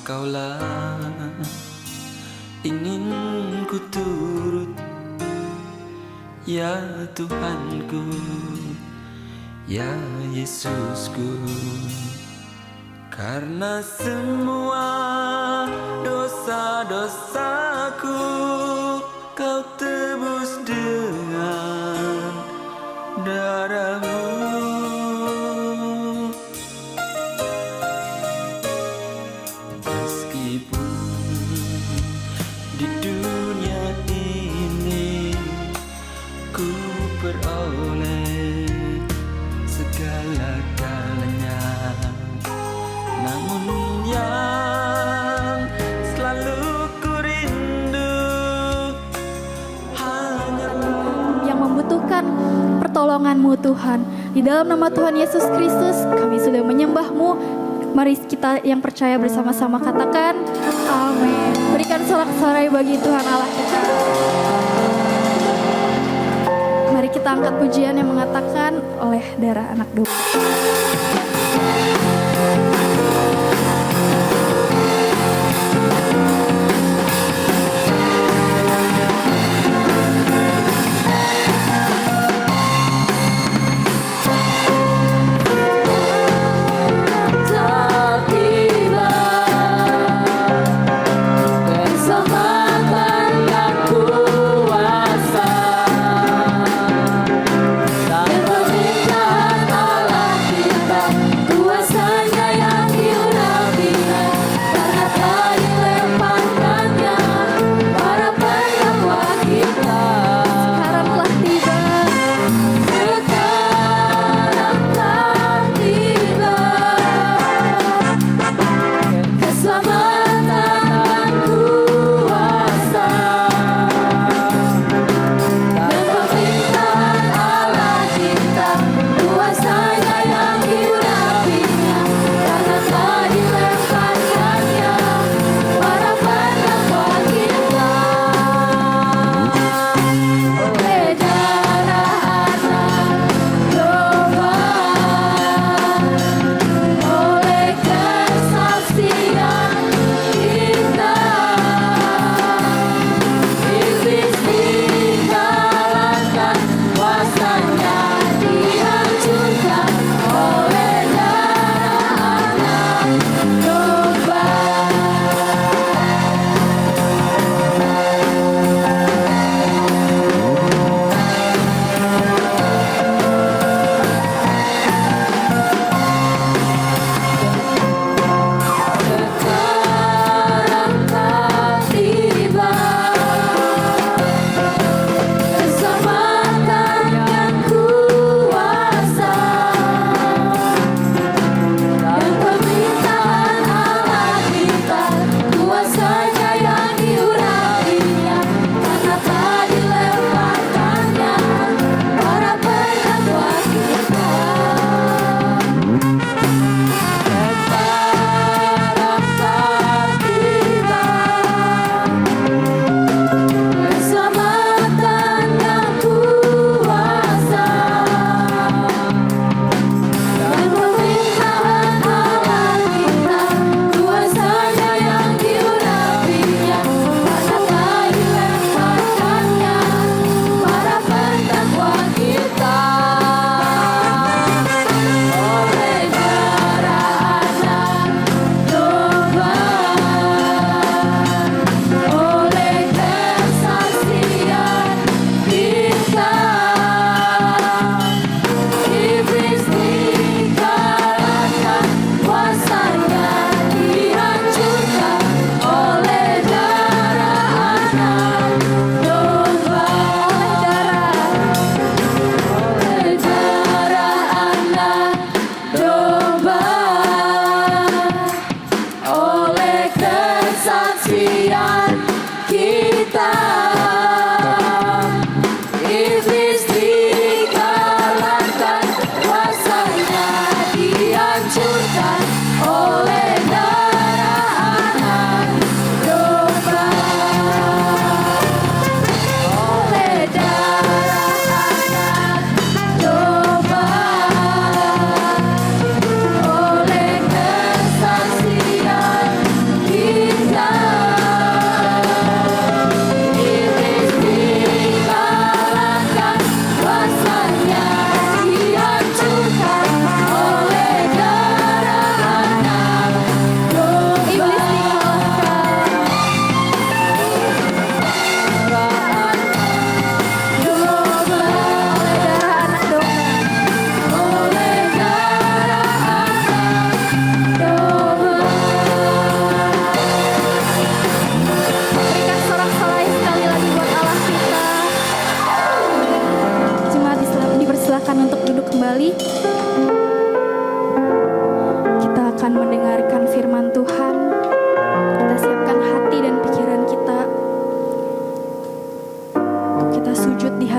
Engkaulah ingin ku turut, ya Tuhanku, ya Yesusku. Karena semua dosa-dosaku Kau tebus dengan darah-Mu. Meskipun di dunia ini ku peroleh segala-galanya, namun yang selalu ku rindu hanya yang membutuhkan pertolongan-Mu Tuhan. Di dalam nama Tuhan Yesus Kristus kami sudah menyembah-Mu. Mari kita yang percaya bersama-sama katakan amin. Berikan sorak-sorai bagi Tuhan Allah kita. Mari kita angkat pujian yang mengatakan oleh darah anak domba. Dan pernikahan Allah kita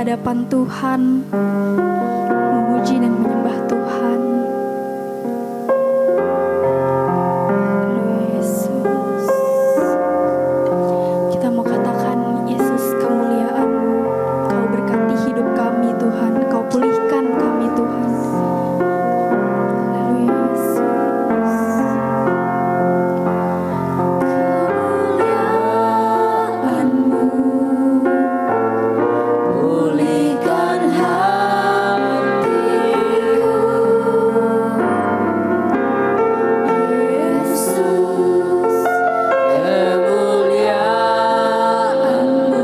hadapan Tuhan, memuji dan menyembah Tuhan. Haleluya Yesus. Kita mau katakan, Yesus, kemuliaan-Mu, Kau berkati hidup kami Tuhan, Kau pulihkan kami Tuhan. Haleluya Yesus. Kemuliaan-Mu pulihkan hatiku, Yesus. Kemuliaan-Mu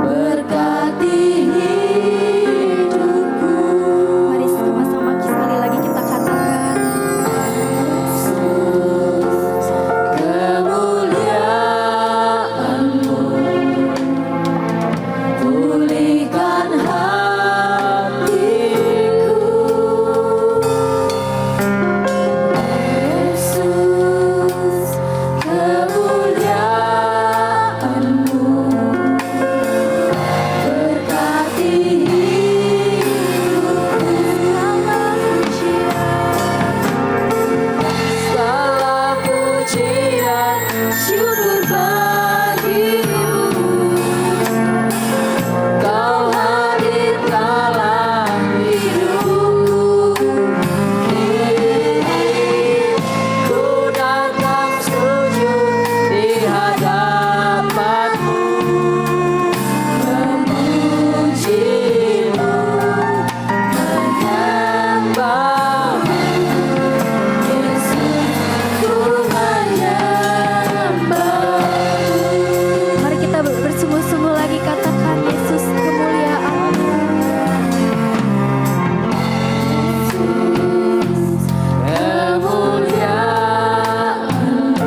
berkati hidupku. Mari sama-sama sekali lagi kita katakan, Yesus. Kemuliaan-Mu pulihkan hatiku, Yesus. Kemuliaan-Mu berkati hidupku. Segala pujian, syukur bagimu. Kau hadir dalam hidupku. Kini ku datang sujud di hadapan-Mu, memuji-Mu, menyembah-Mu. Yesus, ku menyembah-Mu. Mari kita bersungguh-sungguh lagi katakan, Yesus, kemuliaan-Mu. Yesus, kemuliaan-Mu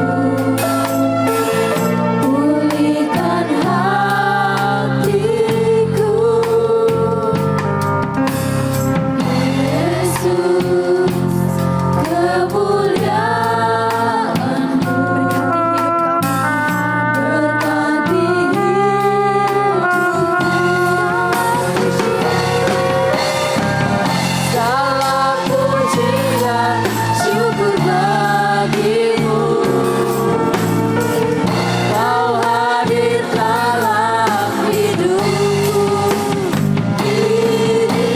pulihkan hatiku, Yesus. Kemuliaan-Mu berkati hidupku. Segala pujian, syukur bagimu. Kau hadir dalam hidupku. Kini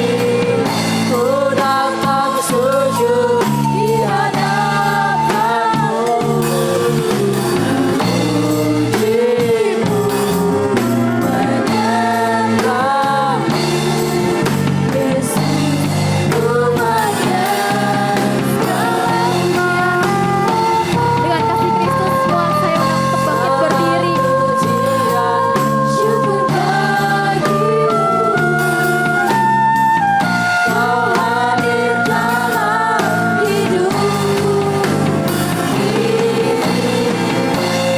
ku datang sujud di hadapan-Mu, memuji-Mu, menyembah-Mu. Yesus, ku menyembah-Mu. Dengan kasih Kristus semua saya untuk bangkit berdiri. Syukur bagimu. Kau hadir dalam hidupku. Kini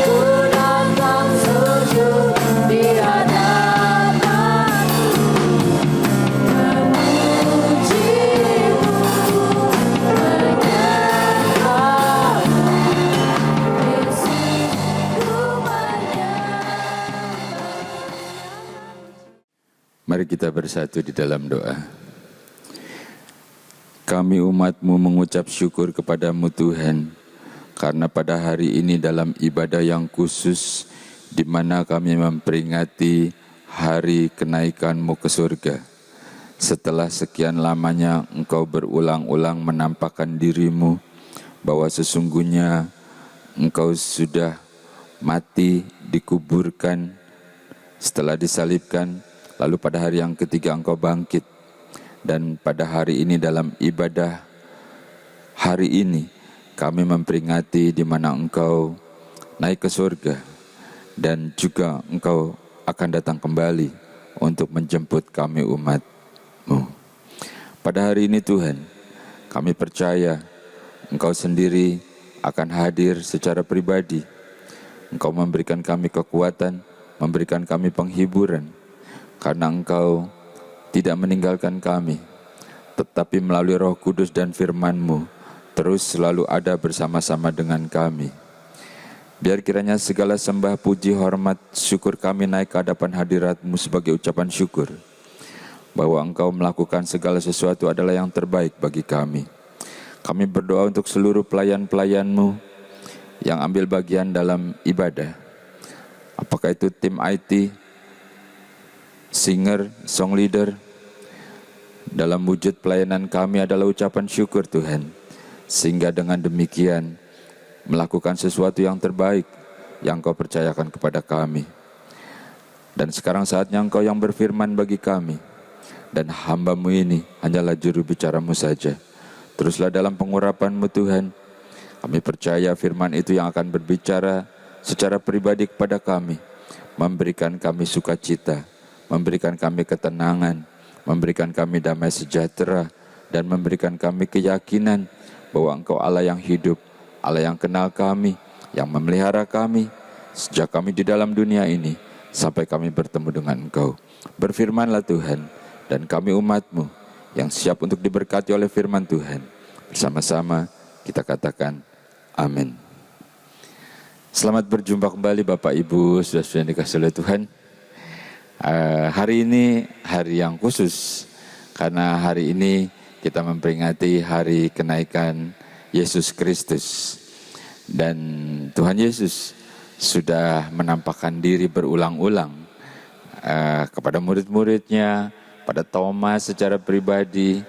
ku datang sujud di hadapan-Mu, memuji-Mu, menyembah-Mu. Yesus, ku menyembah-Mu. Mari kita bersatu di dalam doa. Kami umat-Mu mengucap syukur kepada-Mu Tuhan, karena pada hari ini dalam ibadah yang khusus, di mana kami memperingati hari kenaikan-Mu ke surga. Setelah sekian lamanya Engkau berulang-ulang menampakkan diri-Mu, bahwa sesungguhnya Engkau sudah mati, dikuburkan, setelah disalibkan, lalu pada hari yang ketiga Engkau bangkit. Dan pada hari ini dalam ibadah hari ini kami memperingati di mana Engkau naik ke surga, dan juga Engkau akan datang kembali untuk menjemput kami umat-Mu. Pada hari ini Tuhan, kami percaya Engkau sendiri akan hadir secara pribadi. Engkau memberikan kami kekuatan, memberikan kami penghiburan, karena Engkau tidak meninggalkan kami, tetapi melalui Roh Kudus dan firman-Mu terus selalu ada bersama-sama dengan kami. Biar kiranya segala sembah, puji, hormat, syukur kami naik ke hadapan hadirat-Mu sebagai ucapan syukur, bahwa Engkau melakukan segala sesuatu adalah yang terbaik bagi kami. Kami berdoa untuk seluruh pelayan-pelayan-Mu yang ambil bagian dalam ibadah. Apakah itu tim IT, singer, song leader. Dalam wujud pelayanan kami adalah ucapan syukur Tuhan. Sehingga dengan demikian melakukan sesuatu yang terbaik yang Kau percayakan kepada kami. Dan sekarang saatnya Engkau yang berfirman bagi kami. Dan hamba-Mu ini hanyalah juru bicara-Mu saja. Teruslah dalam pengurapan-Mu Tuhan. Kami percaya firman itu yang akan berbicara secara pribadi kepada kami. Memberikan kami sukacita, memberikan kami ketenangan, memberikan kami damai sejahtera, dan memberikan kami keyakinan bahwa Engkau Allah yang hidup, Allah yang kenal kami, yang memelihara kami sejak kami di dalam dunia ini sampai kami bertemu dengan Engkau. Berfirmanlah Tuhan, dan kami umat-Mu yang siap untuk diberkati oleh firman Tuhan. Bersama-sama kita katakan amin. Selamat berjumpa kembali Bapak Ibu, saudara-saudara yang dikasihi oleh Tuhan. Hari ini hari yang khusus, karena hari ini kita memperingati hari kenaikan Yesus Kristus. Dan Tuhan Yesus sudah menampakkan diri berulang-ulang kepada murid-muridnya, pada Thomas secara pribadi,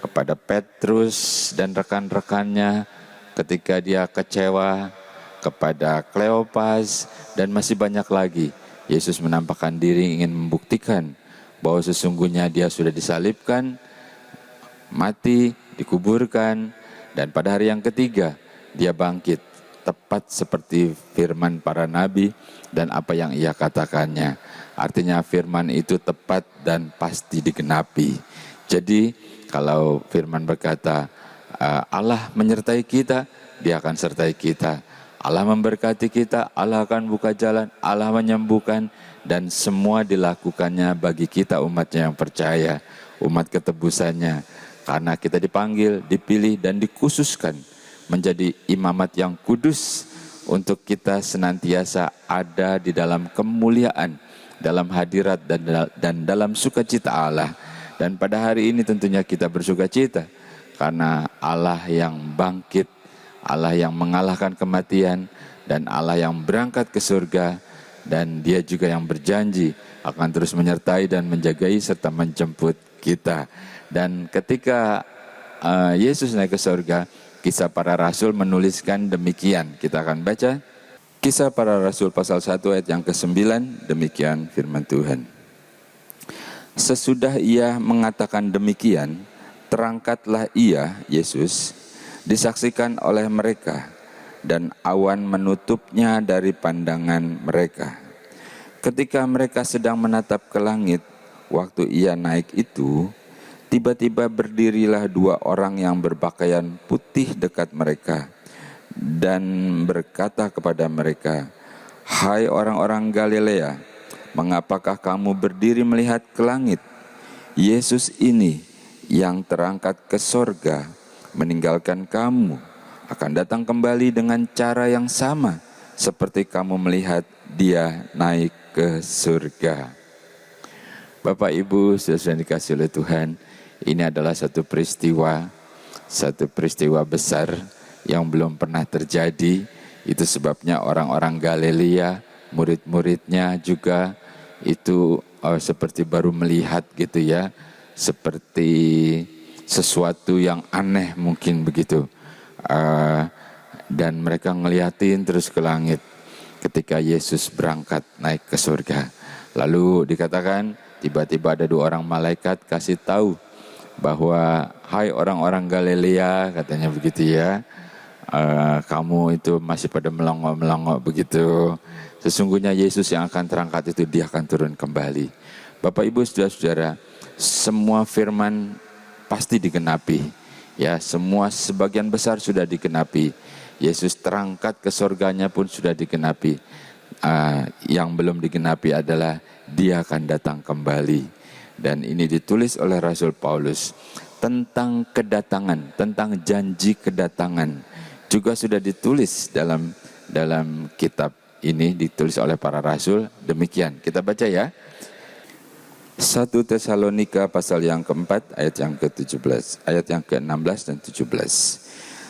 kepada Petrus dan rekan-rekannya ketika dia kecewa, kepada Kleopas, dan masih banyak lagi. Yesus menampakkan diri ingin membuktikan bahwa sesungguhnya dia sudah disalibkan, mati, dikuburkan, dan pada hari yang ketiga dia bangkit, tepat seperti firman para nabi dan apa yang ia katakannya. Artinya firman itu tepat dan pasti digenapi. Jadi kalau firman berkata Allah menyertai kita, Dia akan sertai kita. Allah memberkati kita, Allah akan buka jalan, Allah menyembuhkan, dan semua dilakukannya bagi kita umatnya yang percaya, umat ketebusannya. Karena kita dipanggil, dipilih, dan dikhususkan menjadi imamat yang kudus untuk kita senantiasa ada di dalam kemuliaan, dalam hadirat dan dalam sukacita Allah. Dan pada hari ini tentunya kita bersukacita karena Allah yang bangkit, Allah yang mengalahkan kematian, dan Allah yang berangkat ke surga, dan Dia juga yang berjanji akan terus menyertai dan menjagai serta menjemput kita. Dan ketika Yesus naik ke surga, Kisah Para Rasul menuliskan demikian. Kita akan baca Kisah Para Rasul pasal 1 ayat yang ke-9, demikian firman Tuhan. Sesudah ia mengatakan demikian, terangkatlah ia, Yesus, disaksikan oleh mereka, dan awan menutupnya dari pandangan mereka. Ketika mereka sedang menatap ke langit, waktu ia naik itu, tiba-tiba berdirilah dua orang yang berpakaian putih dekat mereka, dan berkata kepada mereka, "Hai orang-orang Galilea, mengapakah kamu berdiri melihat ke langit? Yesus ini yang terangkat ke sorga, meninggalkan kamu, akan datang kembali dengan cara yang sama seperti kamu melihat Dia naik ke surga." Bapak Ibu, saudara yang dikasihi oleh Tuhan, ini adalah satu peristiwa besar yang belum pernah terjadi. Itu sebabnya orang-orang Galilea, murid-muridnya juga itu seperti baru melihat gitu ya, seperti sesuatu yang aneh mungkin begitu. Dan mereka ngeliatin terus ke langit ketika Yesus berangkat naik ke surga. Lalu dikatakan tiba-tiba ada dua orang malaikat kasih tahu bahwa, "Hai orang-orang Galilea," katanya begitu ya, "kamu itu masih pada melongok-melongok begitu. Sesungguhnya Yesus yang akan terangkat itu Dia akan turun kembali." Bapak Ibu saudara-saudara, semua firman pasti digenapi. Ya, semua sebagian besar sudah digenapi. Yesus terangkat ke surganya pun sudah digenapi. Yang belum digenapi adalah Dia akan datang kembali. Dan ini ditulis oleh Rasul Paulus tentang kedatangan, tentang janji kedatangan. Juga sudah ditulis dalam dalam kitab ini ditulis oleh para rasul. Demikian, kita baca ya. 1 Tesalonika pasal yang keempat ayat yang ke-17, ayat yang ke-16 dan 17.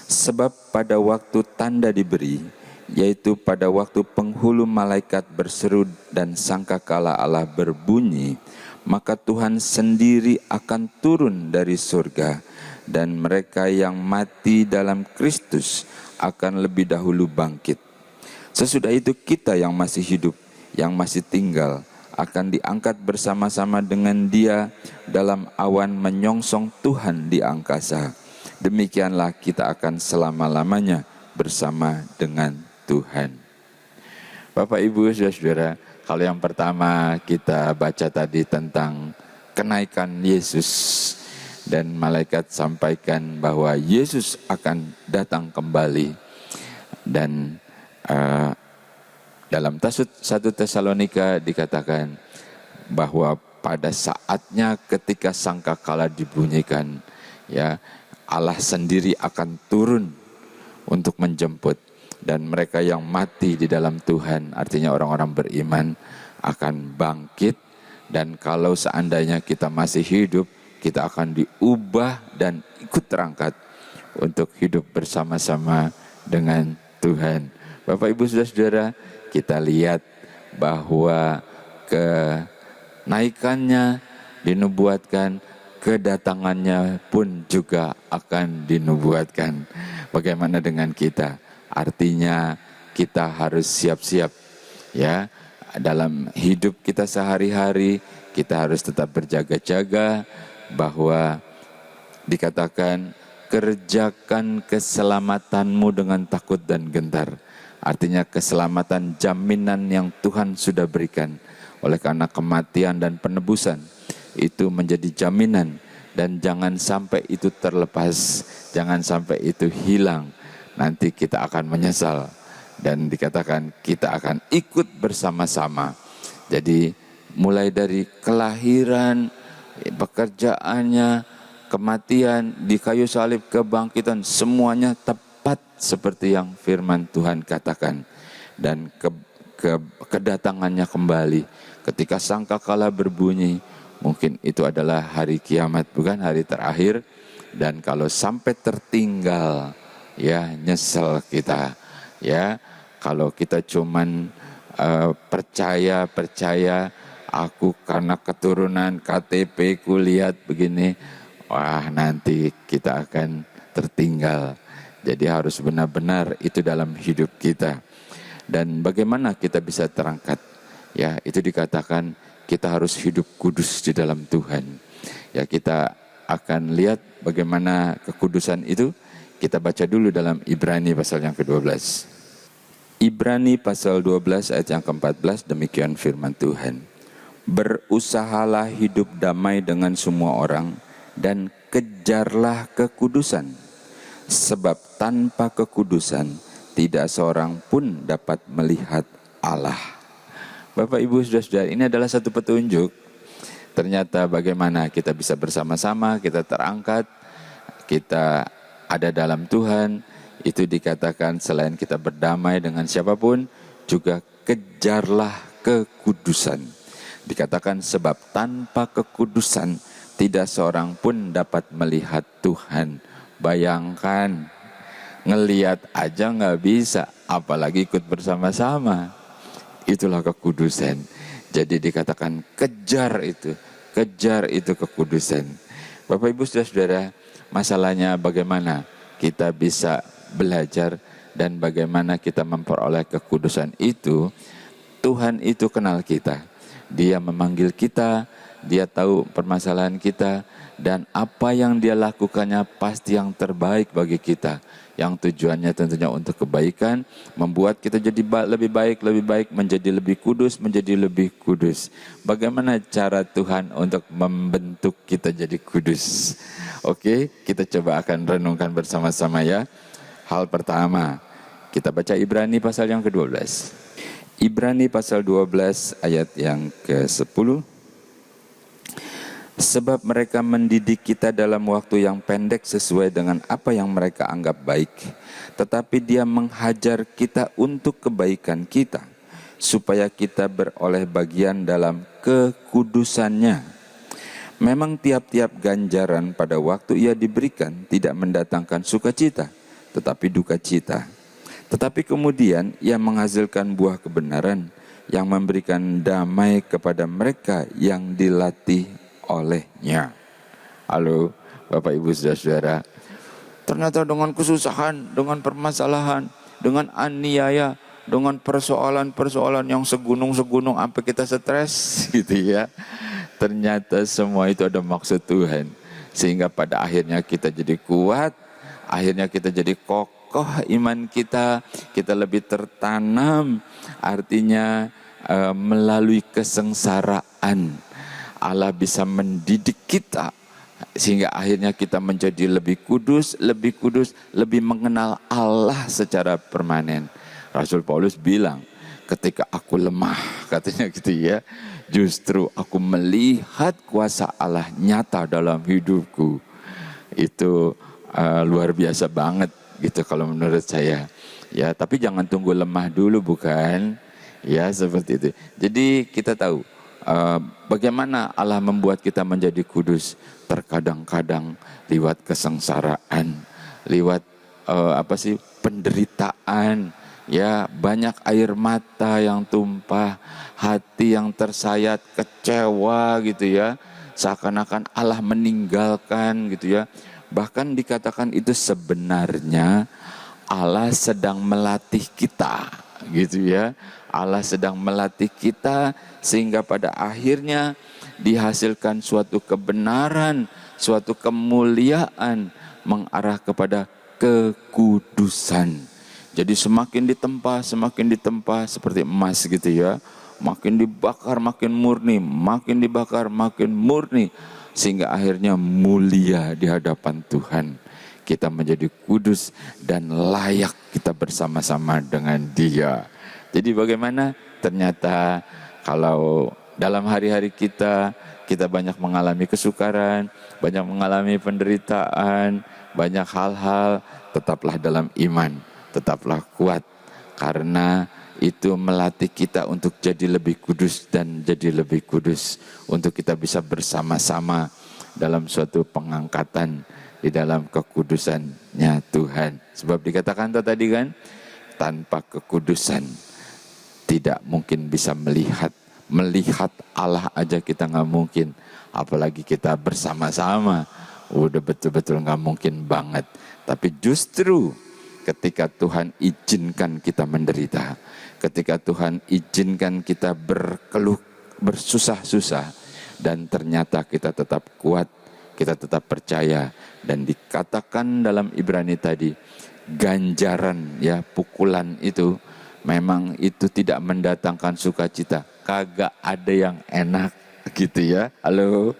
Sebab pada waktu tanda diberi, yaitu pada waktu penghulu malaikat berseru dan sangkakala Allah berbunyi, maka Tuhan sendiri akan turun dari surga, dan mereka yang mati dalam Kristus akan lebih dahulu bangkit. Sesudah itu kita yang masih hidup, yang masih tinggal, akan diangkat bersama-sama dengan Dia dalam awan menyongsong Tuhan di angkasa. Demikianlah kita akan selama-lamanya bersama dengan Tuhan. Bapak, Ibu, Saudara, kalau yang pertama kita baca tadi tentang kenaikan Yesus, dan malaikat sampaikan bahwa Yesus akan datang kembali. Dan dalam 1 Tesalonika dikatakan bahwa pada saatnya ketika sangkakala dibunyikan, ya, Allah sendiri akan turun untuk menjemput, dan mereka yang mati di dalam Tuhan, artinya orang-orang beriman, akan bangkit. Dan kalau seandainya kita masih hidup, kita akan diubah dan ikut terangkat untuk hidup bersama-sama dengan Tuhan. Bapak, Ibu, Saudara, kita lihat bahwa kenaikannya dinubuatkan, kedatangannya pun juga akan dinubuatkan. Bagaimana dengan kita? Artinya kita harus siap-siap, ya, dalam hidup kita sehari-hari. Kita harus tetap berjaga-jaga, bahwa dikatakan kerjakan keselamatanmu dengan takut dan gentar. Artinya keselamatan, jaminan yang Tuhan sudah berikan. Oleh karena kematian dan penebusan itu menjadi jaminan, dan jangan sampai itu terlepas, jangan sampai itu hilang. Nanti kita akan menyesal, dan dikatakan kita akan ikut bersama-sama. Jadi mulai dari kelahiran, pekerjaannya, kematian, di kayu salib, kebangkitan, semuanya tepat seperti yang firman Tuhan katakan. Dan kedatangannya kembali ketika sangkakala berbunyi, mungkin itu adalah hari kiamat, bukan hari terakhir. Dan kalau sampai tertinggal, ya, nyesel kita, ya. Kalau kita cuman percaya aku karena keturunan KTP ku lihat begini, wah, nanti kita akan tertinggal. Jadi harus benar-benar itu dalam hidup kita. Dan bagaimana kita bisa terangkat? Ya, itu dikatakan kita harus hidup kudus di dalam Tuhan. Ya, kita akan lihat bagaimana kekudusan itu. Kita baca dulu dalam Ibrani pasal yang ke-12. Ibrani pasal 12 ayat yang ke-14, demikian firman Tuhan. Berusahalah hidup damai dengan semua orang, dan kejarlah kekudusan. Sebab tanpa kekudusan tidak seorang pun dapat melihat Allah. Bapak, Ibu, Saudara, ini adalah satu petunjuk. Ternyata bagaimana kita bisa bersama-sama, kita terangkat, kita ada dalam Tuhan. Itu dikatakan selain kita berdamai dengan siapapun, juga kejarlah kekudusan. Dikatakan sebab tanpa kekudusan tidak seorang pun dapat melihat Tuhan. Bayangkan, ngelihat aja nggak bisa, apalagi ikut bersama-sama. Itulah kekudusan. Jadi dikatakan kejar itu kekudusan. Bapak, Ibu, Saudara, masalahnya bagaimana kita bisa belajar dan bagaimana kita memperoleh kekudusan itu. Tuhan itu kenal kita. Dia memanggil kita, Dia tahu permasalahan kita, dan apa yang Dia lakukannya pasti yang terbaik bagi kita. Yang tujuannya tentunya untuk kebaikan, membuat kita jadi lebih baik, menjadi lebih kudus. Bagaimana cara Tuhan untuk membentuk kita jadi kudus? Oke, kita coba akan renungkan bersama-sama ya. Hal pertama, kita baca Ibrani pasal yang ke-12. Ibrani pasal 12 ayat yang ke-10. Sebab mereka mendidik kita dalam waktu yang pendek sesuai dengan apa yang mereka anggap baik. Tetapi Dia menghajar kita untuk kebaikan kita, supaya kita beroleh bagian dalam kekudusannya. Memang tiap-tiap ganjaran pada waktu ia diberikan tidak mendatangkan sukacita, tetapi duka cita. Tetapi kemudian ia menghasilkan buah kebenaran yang memberikan damai kepada mereka yang dilatih olehnya. Halo Bapak Ibu Saudara, ternyata dengan kesusahan, dengan permasalahan, dengan aniaya, dengan persoalan-persoalan yang segunung-segunung sampai kita stres gitu ya. Ternyata semua itu ada maksud Tuhan. Sehingga pada akhirnya kita jadi kuat, akhirnya kita jadi kokoh iman kita lebih tertanam. Artinya melalui kesengsaraan Allah bisa mendidik kita sehingga akhirnya kita menjadi lebih kudus, lebih mengenal Allah secara permanen. Rasul Paulus bilang, ketika aku lemah, katanya gitu ya, justru aku melihat kuasa Allah nyata dalam hidupku. Itu luar biasa banget gitu kalau menurut saya. Ya, tapi jangan tunggu lemah dulu, bukan? Ya, seperti itu. Jadi kita tahu bagaimana Allah membuat kita menjadi kudus. Terkadang-kadang lewat kesengsaraan, lewat penderitaan, ya, banyak air mata yang tumpah, hati yang tersayat, kecewa gitu ya, seakan-akan Allah meninggalkan gitu ya. Bahkan dikatakan itu sebenarnya Allah sedang melatih kita gitu ya. Allah sedang melatih kita sehingga pada akhirnya dihasilkan suatu kebenaran, suatu kemuliaan mengarah kepada kekudusan. Jadi semakin ditempa seperti emas gitu ya. Makin dibakar makin murni, makin dibakar makin murni. Sehingga akhirnya mulia di hadapan Tuhan. Kita menjadi kudus dan layak kita bersama-sama dengan Dia. Jadi bagaimana? Ternyata kalau dalam hari-hari kita banyak mengalami kesukaran, banyak mengalami penderitaan, banyak hal-hal, tetaplah dalam iman, tetaplah kuat. Karena itu melatih kita untuk jadi lebih kudus dan jadi lebih kudus. Untuk kita bisa bersama-sama dalam suatu pengangkatan di dalam kekudusannya Tuhan. Sebab dikatakan tadi kan, tanpa kekudusan tidak mungkin bisa melihat Allah aja kita nggak mungkin, apalagi kita bersama-sama, udah betul-betul nggak mungkin banget. Tapi justru ketika Tuhan izinkan kita menderita, ketika Tuhan izinkan kita berkeluh, bersusah-susah, dan ternyata kita tetap kuat, kita tetap percaya, dan dikatakan dalam Ibrani tadi, ganjaran ya, pukulan itu memang itu tidak mendatangkan sukacita. Kagak ada yang enak gitu ya. Halo,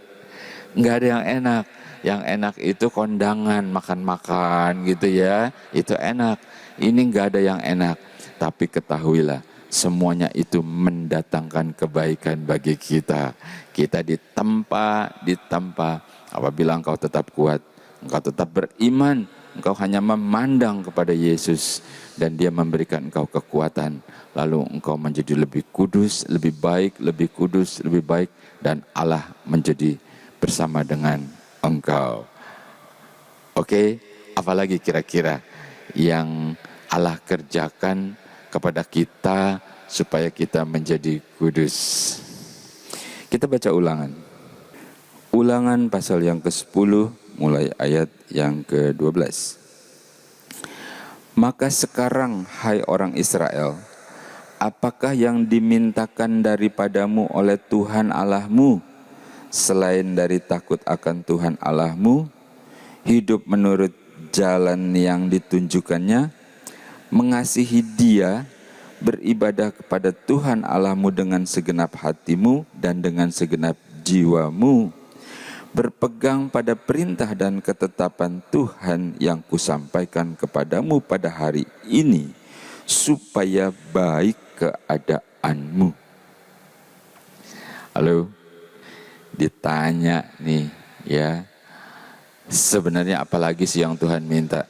nggak ada yang enak. Yang enak itu kondangan, makan-makan gitu ya. Itu enak. Ini nggak ada yang enak. Tapi ketahuilah, semuanya itu mendatangkan kebaikan bagi kita. Kita ditempa. Apabila engkau tetap kuat, engkau tetap beriman, engkau hanya memandang kepada Yesus dan Dia memberikan engkau kekuatan. Lalu engkau menjadi lebih kudus, lebih baik, lebih kudus, lebih baik, dan Allah menjadi bersama dengan engkau. Oke, apalagi kira-kira yang Allah kerjakan kepada kita supaya kita menjadi kudus? Kita baca Ulangan. Ulangan pasal yang ke-10 mulai ayat yang ke-12. Maka sekarang, hai orang Israel, apakah yang dimintakan daripadamu oleh Tuhan Allahmu selain dari takut akan Tuhan Allahmu, hidup menurut jalan yang ditunjukkannya, mengasihi Dia, beribadah kepada Tuhan Allahmu dengan segenap hatimu dan dengan segenap jiwamu, berpegang pada perintah dan ketetapan Tuhan yang kusampaikan kepadamu pada hari ini, supaya baik keadaanmu. Halo, tanya nih ya, sebenarnya apalagi sih yang Tuhan minta?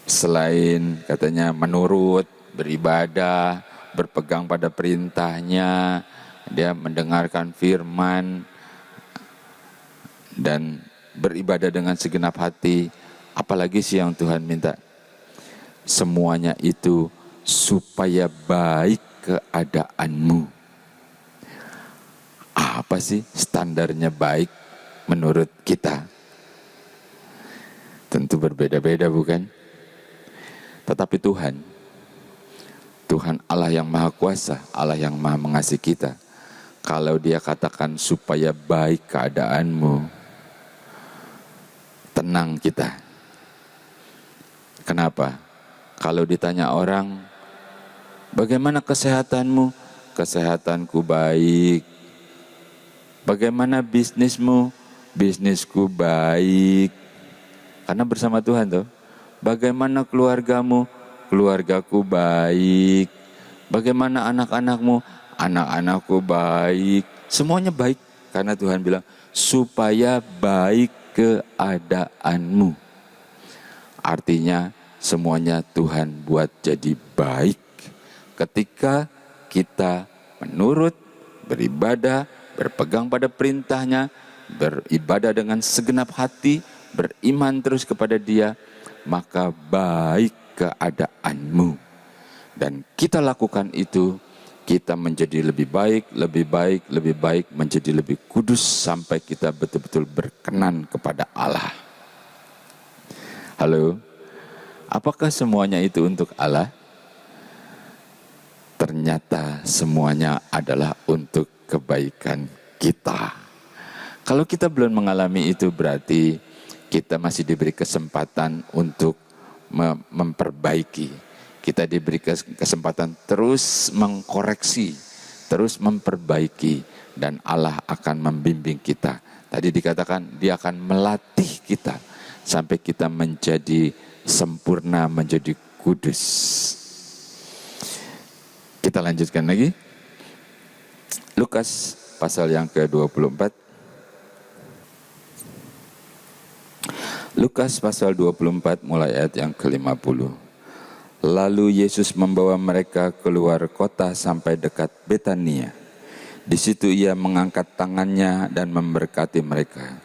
Selain katanya menurut, beribadah, berpegang pada perintahnya, dia mendengarkan firman, dan beribadah dengan segenap hati. Apalagi sih yang Tuhan minta? Semuanya itu supaya baik keadaanmu. Apa sih standarnya baik menurut kita? Tentu berbeda-beda, bukan? Tetapi Tuhan Allah yang Maha Kuasa, Allah yang Maha Mengasihi kita, kalau Dia katakan supaya baik keadaanmu, tenang kita. Kenapa? Kalau ditanya orang, bagaimana kesehatanmu? Kesehatanku baik. Bagaimana bisnismu? Bisnisku baik. Karena bersama Tuhan tuh. Bagaimana keluargamu? Keluargaku baik. Bagaimana anak-anakmu? Anak-anakku baik. Semuanya baik. Karena Tuhan bilang, supaya baik keadaanmu. Artinya semuanya Tuhan buat jadi baik. Ketika kita menurut, beribadah, berpegang pada perintahnya, beribadah dengan segenap hati, beriman terus kepada Dia, maka baik keadaanmu. Dan kita lakukan itu, kita menjadi lebih baik, lebih baik, lebih baik, menjadi lebih kudus sampai kita betul-betul berkenan kepada Allah. Halo, apakah semuanya itu untuk Allah? Ternyata semuanya adalah untuk kebaikan kita. Kalau kita belum mengalami itu, berarti kita masih diberi kesempatan untuk memperbaiki. Kita diberi kesempatan terus mengkoreksi, terus memperbaiki, dan Allah akan membimbing kita. Tadi dikatakan Dia akan melatih kita sampai kita menjadi sempurna, menjadi kudus. Kita lanjutkan lagi. Lukas pasal yang ke-24. Lukas pasal 24 mulai ayat yang ke-50. Lalu Yesus membawa mereka keluar kota sampai dekat Betania. Di situ Ia mengangkat tangannya dan memberkati mereka.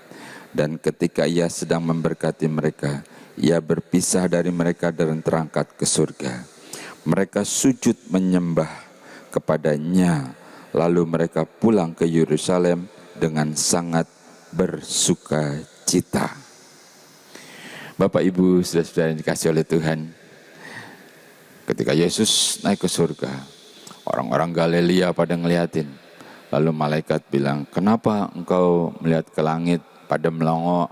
Dan ketika Ia sedang memberkati mereka, Ia berpisah dari mereka dan terangkat ke surga. Mereka sujud menyembah kepada-Nya. Lalu mereka pulang ke Yerusalem dengan sangat bersukacita. Bapak, Ibu, saudara-saudara yang dikasihi oleh Tuhan, ketika Yesus naik ke surga, orang-orang Galilea pada ngeliatin. Lalu malaikat bilang, kenapa engkau melihat ke langit pada melongo?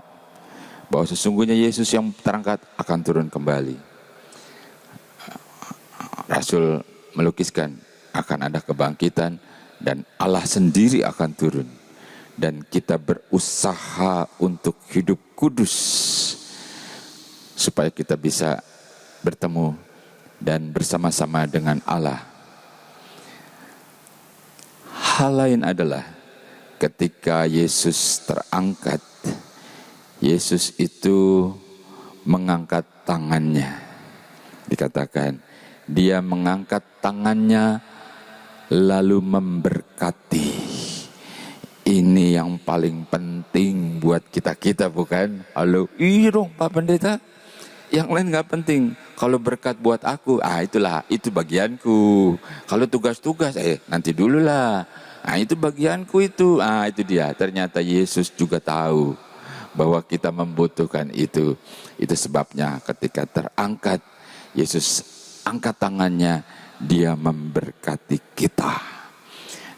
Bahwa sesungguhnya Yesus yang terangkat akan turun kembali. Rasul melukiskan akan ada kebangkitan dan Allah sendiri akan turun. Dan kita berusaha untuk hidup kudus supaya kita bisa bertemu dan bersama-sama dengan Allah. Hal lain adalah ketika Yesus terangkat, Yesus itu mengangkat tangannya. Dikatakan, Dia mengangkat tangannya lalu memberkati. Ini yang paling penting buat kita-kita, bukan? Halo, iya dong Pak Pendeta. Yang lain gak penting. Kalau berkat buat aku, itulah, itu bagianku. Kalau tugas-tugas, nanti dulu lah. Itu bagianku itu. Itu dia. Ternyata Yesus juga tahu bahwa kita membutuhkan itu. Itu sebabnya ketika terangkat, Yesus angkat tangannya, Dia memberkati kita.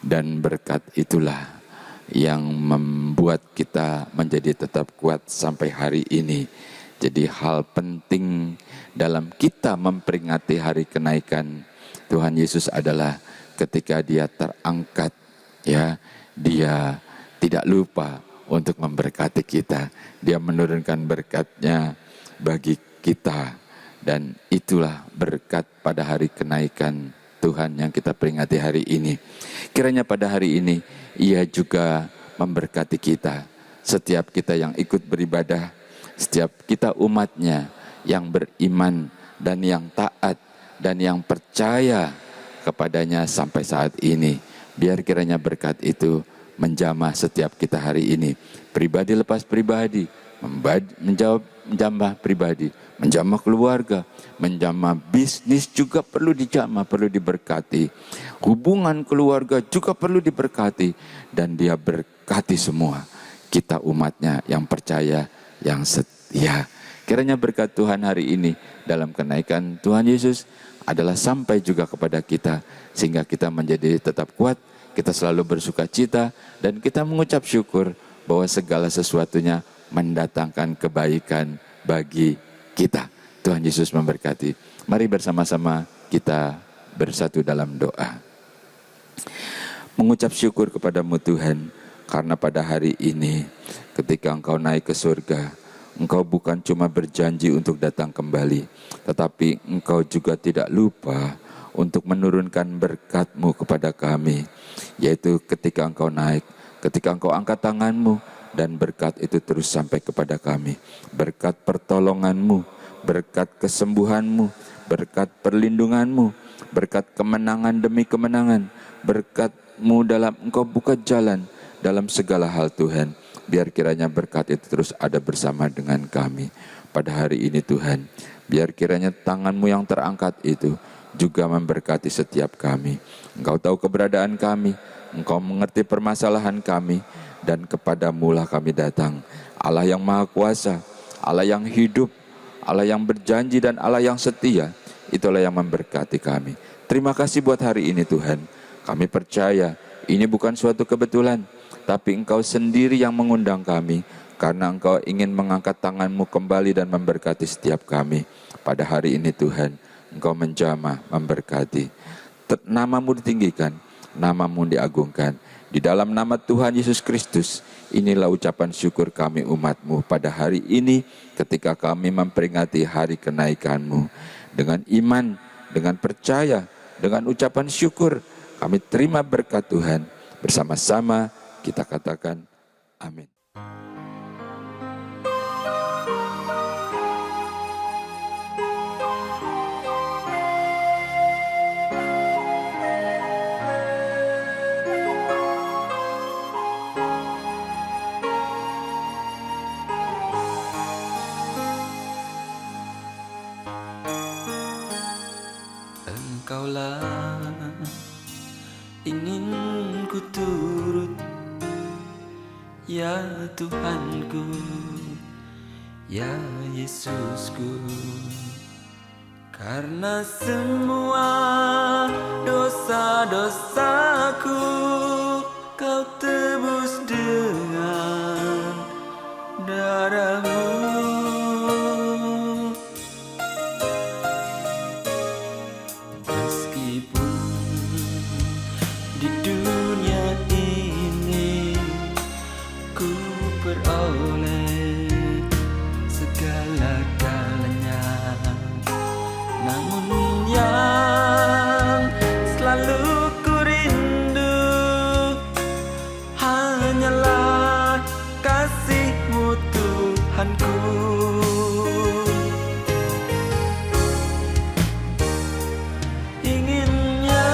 Dan berkat itulah yang membuat kita menjadi tetap kuat sampai hari ini. Jadi hal penting dalam kita memperingati hari kenaikan Tuhan Yesus adalah ketika Dia terangkat, ya, Dia tidak lupa untuk memberkati kita. Dia menurunkan berkat-Nya bagi kita, dan itulah berkat pada hari kenaikan Tuhan yang kita peringati hari ini. Kiranya pada hari ini Ia juga memberkati kita, setiap kita yang ikut beribadah, setiap kita umatnya yang beriman dan yang taat dan yang percaya kepadanya sampai saat ini. Biar kiranya berkat itu menjamah setiap kita hari ini. Pribadi lepas pribadi, menjamah pribadi, menjamah keluarga, menjamah bisnis juga perlu dijamah, perlu diberkati. Hubungan keluarga juga perlu diberkati. Dan Dia berkati semua kita umatnya yang percaya, yang setia. Kiranya berkat Tuhan hari ini dalam kenaikan Tuhan Yesus adalah sampai juga kepada kita, sehingga kita menjadi tetap kuat, kita selalu bersuka cita, dan kita mengucap syukur bahwa segala sesuatunya mendatangkan kebaikan bagi kita. Tuhan Yesus memberkati. Mari bersama-sama kita bersatu dalam doa. Mengucap syukur kepadamu Tuhan, karena pada hari ini ketika Engkau naik ke surga, Engkau bukan cuma berjanji untuk datang kembali, tetapi Engkau juga tidak lupa untuk menurunkan berkat-Mu kepada kami. Yaitu ketika Engkau naik, ketika Engkau angkat tangan-Mu, dan berkat itu terus sampai kepada kami. Berkat pertolongan-Mu, berkat kesembuhan-Mu, berkat perlindungan-Mu, berkat kemenangan demi kemenangan, berkat-Mu dalam Engkau buka jalan dalam segala hal Tuhan. Biar kiranya berkat itu terus ada bersama dengan kami pada hari ini Tuhan. Biar kiranya tangan-Mu yang terangkat itu juga memberkati setiap kami. Engkau tahu keberadaan kami, Engkau mengerti permasalahan kami, dan kepadamu lah kami datang. Allah yang Maha Kuasa, Allah yang hidup, Allah yang berjanji, dan Allah yang setia, itulah yang memberkati kami. Terima kasih buat hari ini Tuhan. Kami percaya ini bukan suatu kebetulan, tapi Engkau sendiri yang mengundang kami, karena Engkau ingin mengangkat tangan-Mu kembali dan memberkati setiap kami. Pada hari ini Tuhan, Engkau menjamah, memberkati. Nama-Mu ditinggikan, nama-Mu diagungkan. Di dalam nama Tuhan Yesus Kristus, inilah ucapan syukur kami umat-Mu pada hari ini ketika kami memperingati hari kenaikan-Mu. Dengan iman, dengan percaya, dengan ucapan syukur, kami terima berkat Tuhan. Bersama-sama kita katakan amin. Engkaulah ingin ku turut, ya Tuhanku, ya Yesusku. Karena semua dosa-dosaku Kau tebus dengan darah-Mu. Meskipun di dunia ini ku peroleh segala-galanya, namun yang selalu ku rindu hanyalah kasih-Mu Tuhanku. Inginnya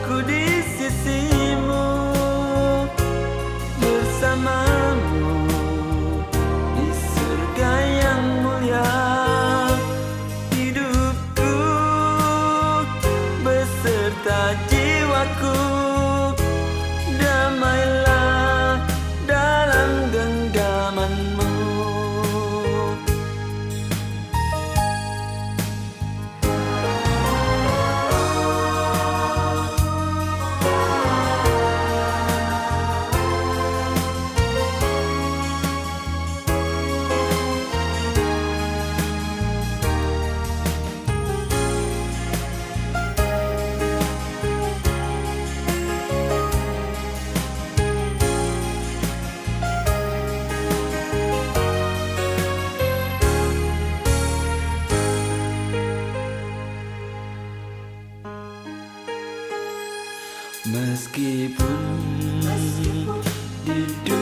ku di Meskipun di dunia